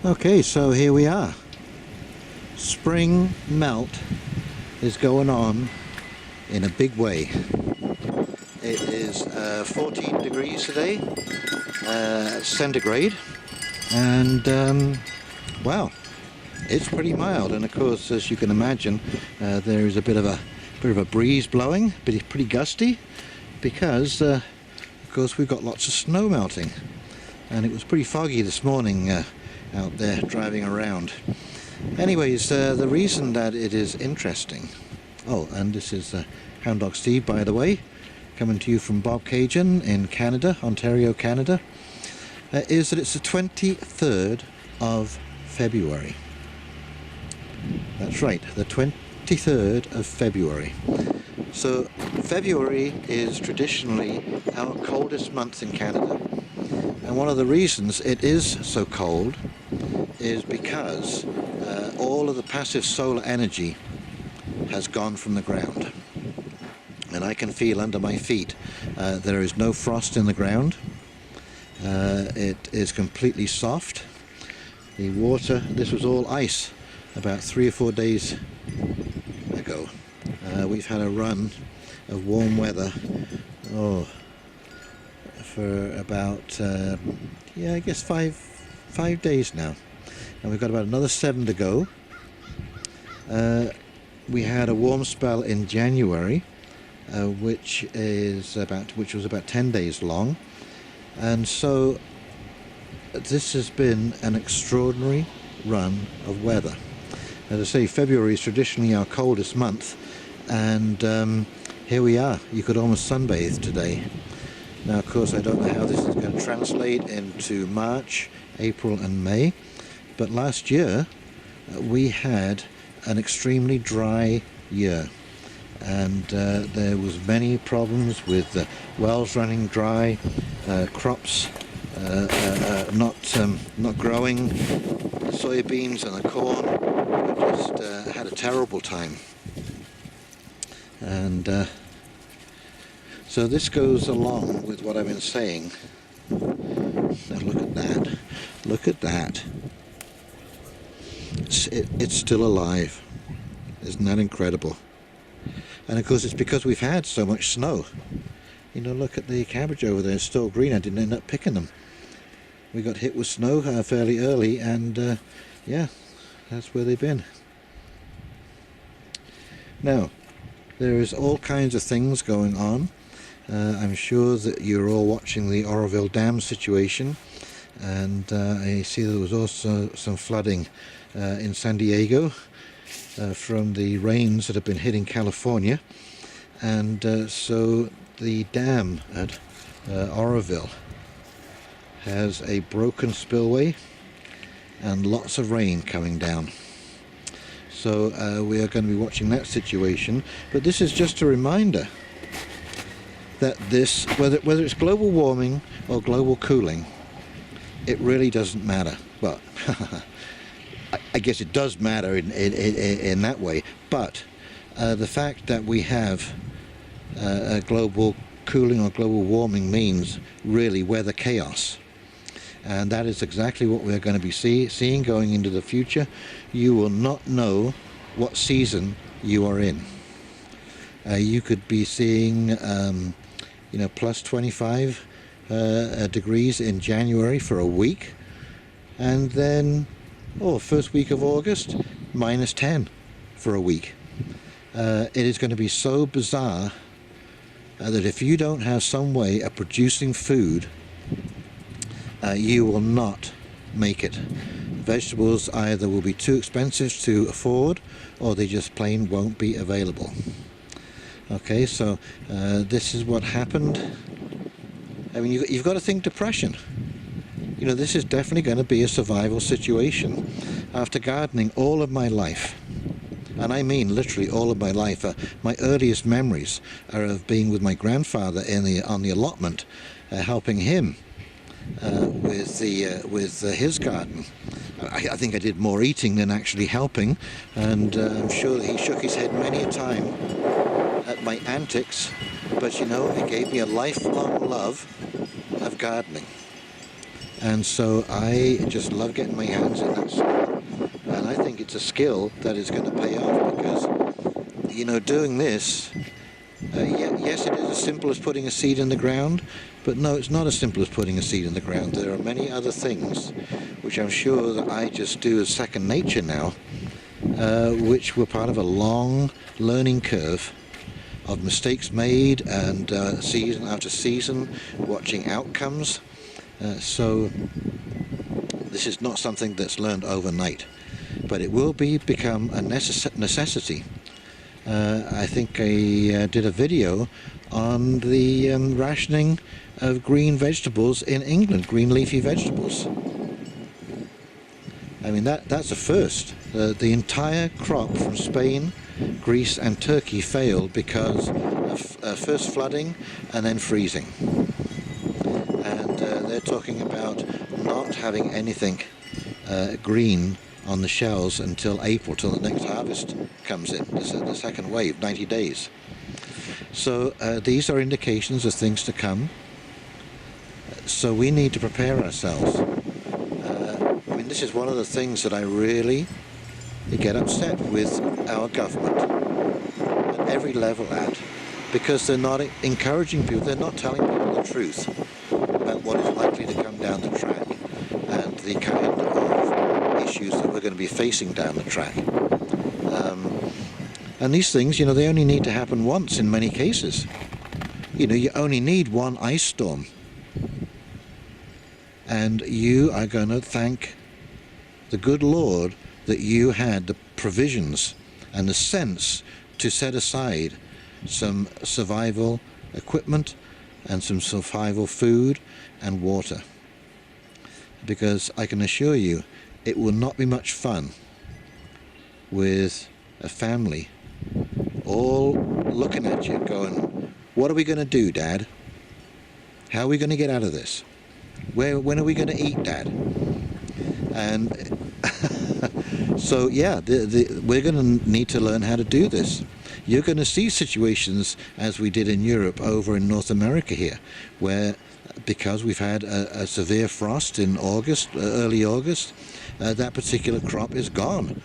Okay, so here we are. Spring melt is going on in a big way. It is 14 degrees today, centigrade, and well, it's pretty mild. And of course, as you can imagine, there is a bit of a breeze blowing, pretty gusty, because of course we've got lots of snow melting, and it was pretty foggy this morning out there driving around. Anyways, the reason that it is interesting, oh, and this is Hound Dog Steve, by the way, coming to you from Bobcaygeon in Canada, Ontario, Canada, is that it's the 23rd of February. That's right, the 23rd of February. So February is traditionally our coldest month in Canada. And one of the reasons it is so cold is because all of the passive solar energy has gone from the ground. And I can feel under my feet there is no frost in the ground. It is completely soft. The water, this was all ice about 3 or 4 days ago. We've had a run of warm weather for about I guess five days now, and we've got about another 7 to go. We had a warm spell in January, which was about 10 days long, and so this has been an extraordinary run of weather. As I say, February is traditionally our coldest month, and here we are. You could almost sunbathe today. Now, of course, I don't know how this is going to translate into March, April and May, but last year we had an extremely dry year, and there was many problems with wells running dry, crops not growing, the soybeans and the corn just had a terrible time. And so this goes along with what I've been saying. Now look at that. Look at that. It's still alive. Isn't that incredible? And of course it's because we've had so much snow. You know, look at the cabbage over there, it's still green. I didn't end up picking them. We got hit with snow fairly early, and yeah, that's where they've been. Now, there is all kinds of things going on. I'm sure that you're all watching the Oroville Dam situation, and I see there was also some flooding in San Diego from the rains that have been hitting California, and so the dam at Oroville has a broken spillway and lots of rain coming down. So we are going to be watching that situation, but this is just a reminder that this, whether it's global warming or global cooling, it really doesn't matter. Well, I guess it does matter in that way, but the fact that we have a global cooling or global warming means really weather chaos. And that is exactly what we're going to be seeing going into the future. You will not know what season you are in. You could be seeing plus 25 degrees in January for a week, and then first week of August minus 10 for a week. It is going to be so bizarre that if you don't have some way of producing food, you will not make it. Vegetables either will be too expensive to afford, or they just plain won't be available. Okay, so this is what happened. I mean, you've got to think depression. You know, this is definitely going to be a survival situation. After gardening all of my life, and I mean literally all of my life, my earliest memories are of being with my grandfather on the allotment, helping him with his garden. I think I did more eating than actually helping, and I'm sure that he shook his head many a time at my antics, but you know, it gave me a lifelong love of gardening. And so I just love getting my hands in that soil, and I think it's a skill that is going to pay off, because, you know, doing this, yes, it is as simple as putting a seed in the ground, but no, it's not as simple as putting a seed in the ground. There are many other things which I'm sure that I just do as second nature now, which were part of a long learning curve of mistakes made, and season after season watching outcomes. So this is not something that's learned overnight, but it will become a necessity. I think I did a video on the rationing of green vegetables in England, green leafy vegetables. I mean, that's a first. The entire crop from Spain, Greece and Turkey failed because of first flooding and then freezing. And they're talking about not having anything green on the shelves until April, till the next harvest comes in, the second wave, 90 days. So these are indications of things to come. So we need to prepare ourselves. I mean, this is one of the things that I really get upset with our government at every level at, because they're not encouraging people, they're not telling people the truth about what is likely to come down the track and the kind of issues that we're going to be facing down the track. And these things, you know, they only need to happen once in many cases. You know, you only need one ice storm, and you are going to thank the good Lord that you had the provisions and the sense to set aside some survival equipment and some survival food and water. Because I can assure you, it will not be much fun with a family all looking at you going, what are we going to do, Dad? How are we going to get out of this? When are we going to eat, Dad? And so yeah, we're going to need to learn how to do this. You're going to see situations as we did in Europe over in North America here, where because we've had a severe frost in August, early August, that particular crop is gone.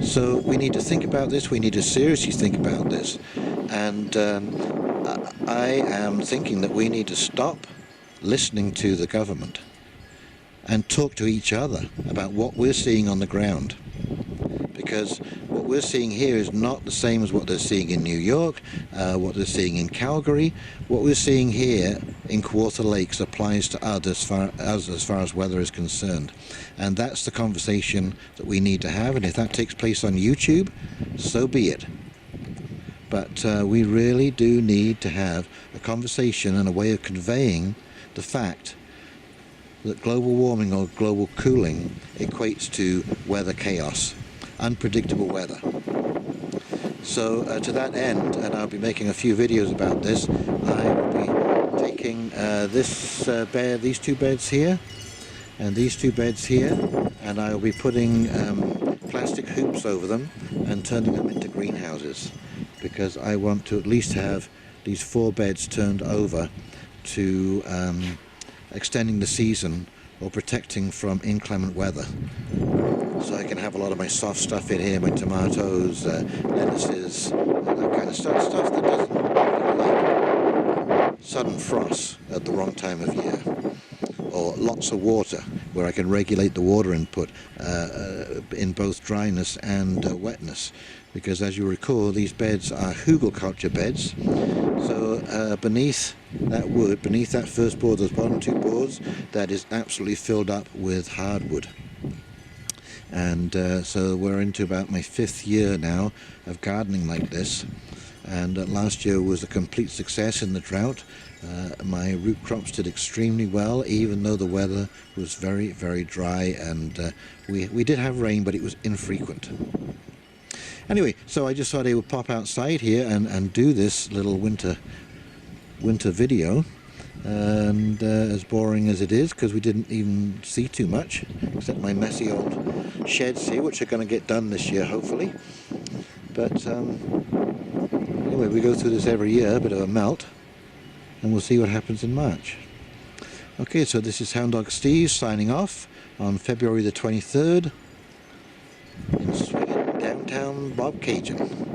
So we need to think about this, we need to seriously think about this, and I am thinking that we need to stop listening to the government and talk to each other about what we're seeing on the ground. Because what we're seeing here is not the same as what they're seeing in New York, what they're seeing in Calgary. What we're seeing here in Kawartha Lakes applies to us as far as weather is concerned. And that's the conversation that we need to have, and if that takes place on YouTube, so be it. But we really do need to have a conversation and a way of conveying the fact that global warming or global cooling equates to weather chaos, unpredictable weather. So to that end, and I'll be making a few videos about this, I will be taking these two beds here and these two beds here, and I will be putting plastic hoops over them and turning them into greenhouses, because I want to at least have these 4 beds turned over to extending the season or protecting from inclement weather. So I can have a lot of my soft stuff in here, my tomatoes, lettuces, and that kind of stuff that doesn't like sudden frost at the wrong time of year. Or lots of water, where I can regulate the water input in both dryness and wetness. Because as you recall, these beds are hugelkultur beds. So beneath that wood, beneath that first board, those bottom 2 boards, that is absolutely filled up with hardwood. And so we're into about my 5th year now of gardening like this. And last year was a complete success in the drought. My root crops did extremely well, even though the weather was very, very dry, and we did have rain, but it was infrequent. Anyway, so I just thought I would pop outside here and do this little winter video. And as boring as it is, because we didn't even see too much, except my messy old sheds here, which are going to get done this year, hopefully. But anyway, we go through this every year, a bit of a melt, and we'll see what happens in March. Okay, so this is Hound Dog Steve signing off on February the 23rd in Swingen, downtown Bobcaygeon.